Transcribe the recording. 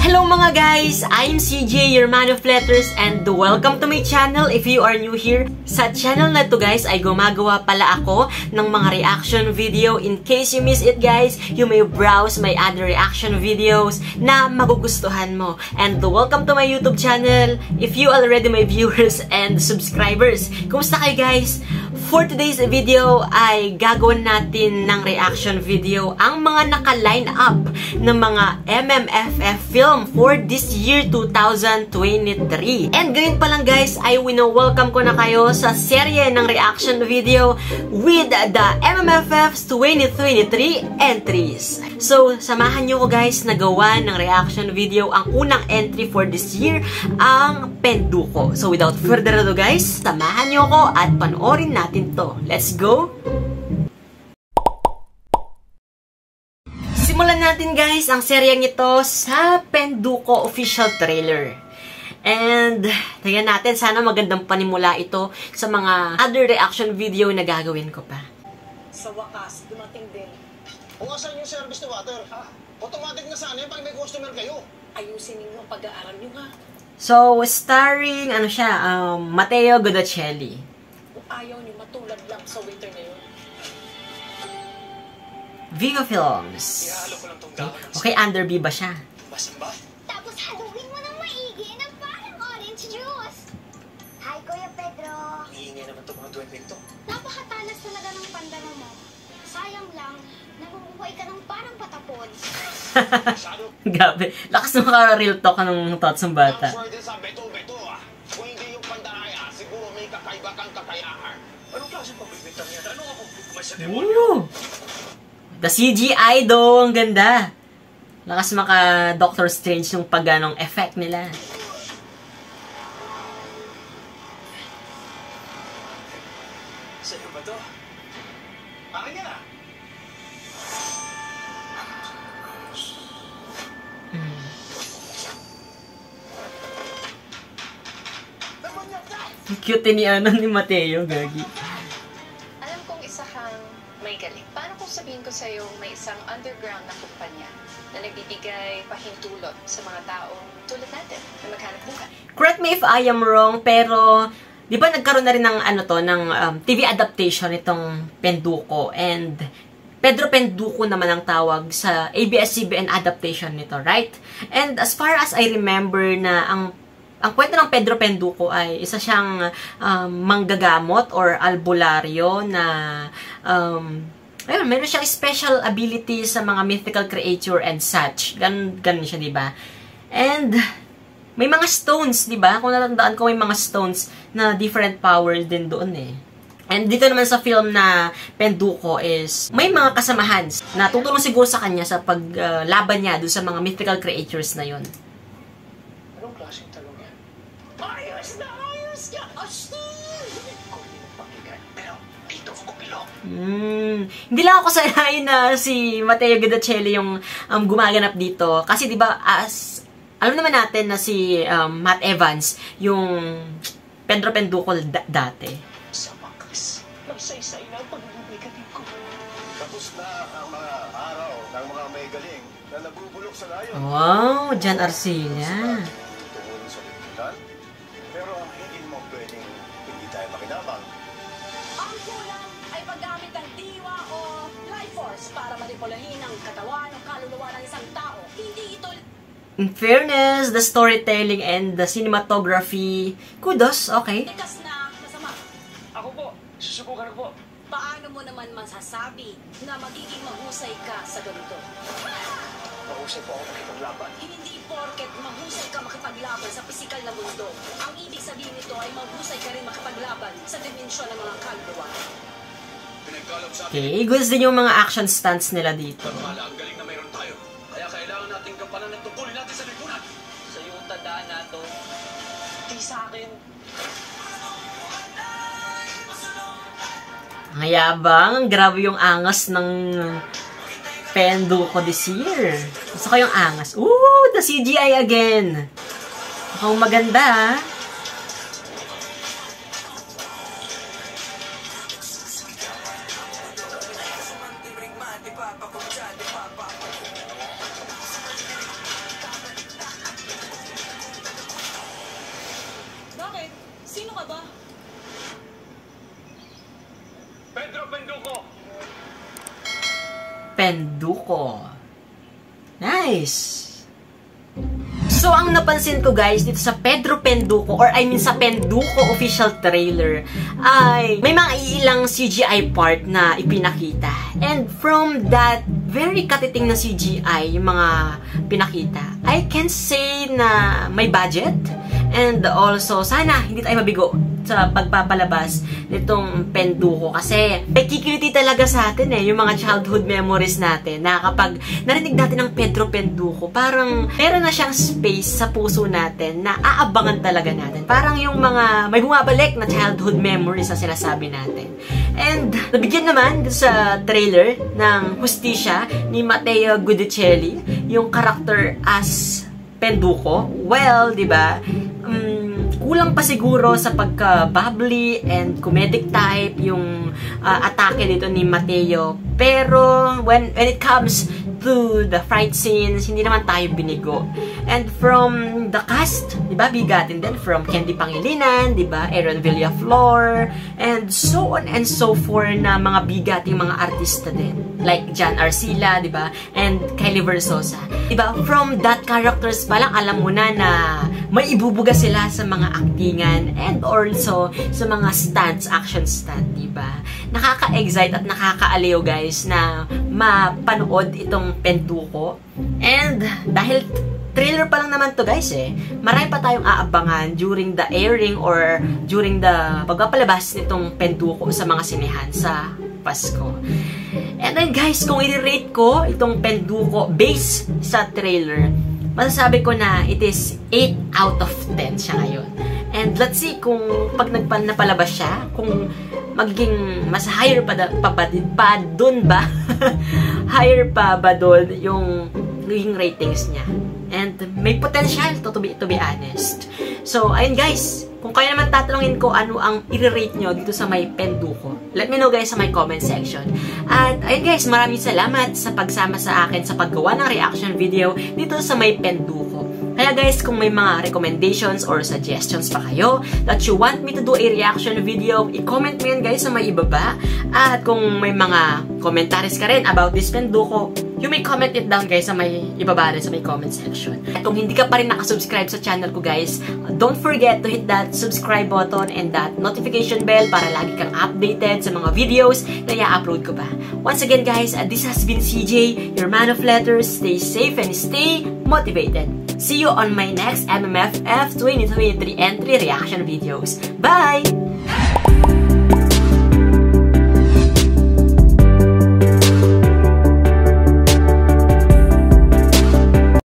Hello mga guys! I'm CJ, your man of letters, and welcome to my channel if you are new here. Sa channel na to guys ay gumagawa pala ako ng mga reaction video. In case you miss it guys, you may browse my other reaction videos na magugustuhan mo. And welcome to my YouTube channel if you already my viewers and subscribers. Kumusta kayo guys? For today's video ay gagawin natin ng reaction video ang mga naka-line up ng mga MMFF film for this year 2023. And ngayon pa lang guys ay welcome ko na kayo sa serye ng reaction video with the MMFF's 2023 entries. So, samahan nyo ko guys na gawa ng reaction video. Ang unang entry for this year, ang Penduko. So, without further ado guys, samahan nyo ko at panoorin natin to. Let's go! Simulan natin guys ang seryeng ito sa Penduko official trailer. And, tingnan natin, sana magandang panimula ito sa mga other reaction video na gagawin ko pa. Sa wakas, dumating din. Kung asan yung service ni water, ha? Automatic na sana yung pag may customer kayo. Ayusin ninyo ang pag-aaral nyo nga. So, starring, Matteo Guidocelli. Kung ayaw nyo, matulad lang sa waiter na yun. Viva Films. Ihalo ko lang tong dahon. Okay, under B ba siya? Basin ba? Tapos haluin mo ng maigi ng parang orange juice. Hi, Kuya Pedro. Hihingi naman itong mga duwende ito. Napakatalas talaga ng pandalo mo. Sayang lang, nakukuhay ka ng parang patapon. Gabi. Lakas ng real talk ng thoughts ng bata. Ang swerte sa beto-beto ah. Kung hindi yung pandaraya, siguro may kakaiba kang kakayahan. Anong klaseng pagbibintang yan? Ano ako? May sa demonyo? The CGI do, ang ganda. Lakas maka Doctor Strange yung pagganong effect nila. Sa'yo ba to? Akin yan ah. Cute ni Matteo, gagi. Alam kong isa kang may galing. Paano kung sabihin ko sa'yo may isang underground na kumpanya na nagbibigay pahintulot sa mga taong tulad natin na maghanap buhay? Correct me if I am wrong, pero di ba nagkaroon na rin ng TV adaptation itong Penduko, and Pedro Penduko naman ang tawag sa ABS-CBN adaptation nito, right? And as far as I remember na ang kwento ng Pedro Penduko ay isa siyang manggagamot or albularyo na ayun, meron siyang special ability sa mga mythical creature and such. Ganun siya, di ba? And may mga stones, di ba? Kung natandaan ko, may mga stones na different powers din doon eh. And dito naman sa film na Penduko is may mga kasamahan na tutulong siguro sa kanya sa paglaban niya doon sa mga mythical creatures na yun. Anong klaseng talong yan? Ayos na ayos ka! Astin! Ko hindi mo pakinggan, pero dito ako kumilong. Hindi lang ako sanayin na si Matteo Guidocelli yung gumaganap dito. Kasi di ba alam naman natin na si Matt Evans yung Pedro Penduko dati. Sa makis, magsaysay na ang pagbubigatin ko. Tapos na ang mga araw ng mga may galing na nabubulok sa layon. Wow, Jan Arcilla. Tutungulin sa lipunan, pero hindi mo pwedeng hindi tayo makinabang. Ang kulang ay paggamit ng diwa o life force para manipulahin ang katawan o kaluluwa ng isang tao. Hindi ito... In fairness, the storytelling and the cinematography, kudos, okay. likas na masama. Ako po, susubukan ko po. Paano mo naman masasabi na magiging mahusay ka sa ganito? Mahusay po ako makipaglaban. Hindi porket mahusay ka makipaglaban sa pisikal na mundo. Ang ibig sabihin nito ay mahusay ka rin makipaglaban sa dimensyon ng mga kaluluwa. Pinagkalap sa atin. Okay, goods din yung mga action stunts nila dito. Ang galing na mayroon tayo. Kaya kailangan nating kapalan at tungkulin natin sa lipunan. Sa iyong tandaan na to, di sa akin. Ang yabang, grabe yung angas ng Penduko this year. Gusto ko yung angas. Ooh, the CGI again. Mukhang maganda, ah. Penduko. Nice! So, ang napansin ko guys, dito sa Pedro Penduko, or I mean sa Penduko official trailer, ay may mga ilang CGI part na ipinakita. And from that very katiting na CGI, yung mga pinakita, I can say na may budget. And also, sana hindi tayo mabigo sa pagpapalabas nitong Penduko kasi may kikiliti talaga sa atin yung mga childhood memories natin na kapag narinig natin ng Pedro Penduko, parang meron na siyang space sa puso natin na aabangan talaga natin. Parang yung mga may bumabalik na childhood memories na sinasabi natin. And nabigyan naman sa trailer ng hustisya ni Matteo Guidicelli yung character as Penduko. Well, di ba? Kulang pa siguro sa pagka-bubbly and comedic type yung atake dito ni Matteo. Pero when it comes to the fight scenes, hindi naman tayo binigo. And from the cast, di ba, bigatin din from Candy Pangilinan, di ba, Aaron Villaflor, and so on and so forth na mga bigating mga artista din. Like John Arcila, di ba, and Kylie Versosa. Di ba, from that characters pa lang, alam mo na may ibubuga sila sa mga actingan and also sa mga stunts, action stunt, di ba? Nakaka-excite at nakaka-aliw guys na mapanood itong Penduko. And dahil trailer pa lang naman to guys marami pa tayong aabangan during the airing or during the pagpapalabas nitong Penduko sa mga sinehan sa Pasko. And then guys, kung i-rate ko itong Penduko based sa trailer, masasabi ko na it is 8 out of 10 siya ngayon. And let's see kung pag napalabas siya, kung magiging mas higher pa dun ba? Higher pa ba dun yung naging ratings niya? And may potential to be honest. So, ayun guys, kung kayo naman tatanungin ko ano ang i-rate nyo dito sa may Penduko, let me know guys sa my comment section. At ayun guys, maraming salamat sa pagsama sa akin sa paggawa ng reaction video dito sa may Penduko. Kaya guys, kung may mga recommendations or suggestions pa kayo that you want me to do a reaction video, i-comment mo yun guys sa may ibaba. At kung may mga commentaries ka rin about this Penduko, you may comment it down guys sa may ibaba rin sa may comment section. At kung hindi ka pa rin nakasubscribe sa channel ko guys, don't forget to hit that subscribe button and that notification bell para lagi kang updated sa mga videos na i-upload ko pa. Once again guys, this has been CJ, your man of letters. Stay safe and stay motivated. See you on my next MMFF 2023 entry reaction videos. Bye!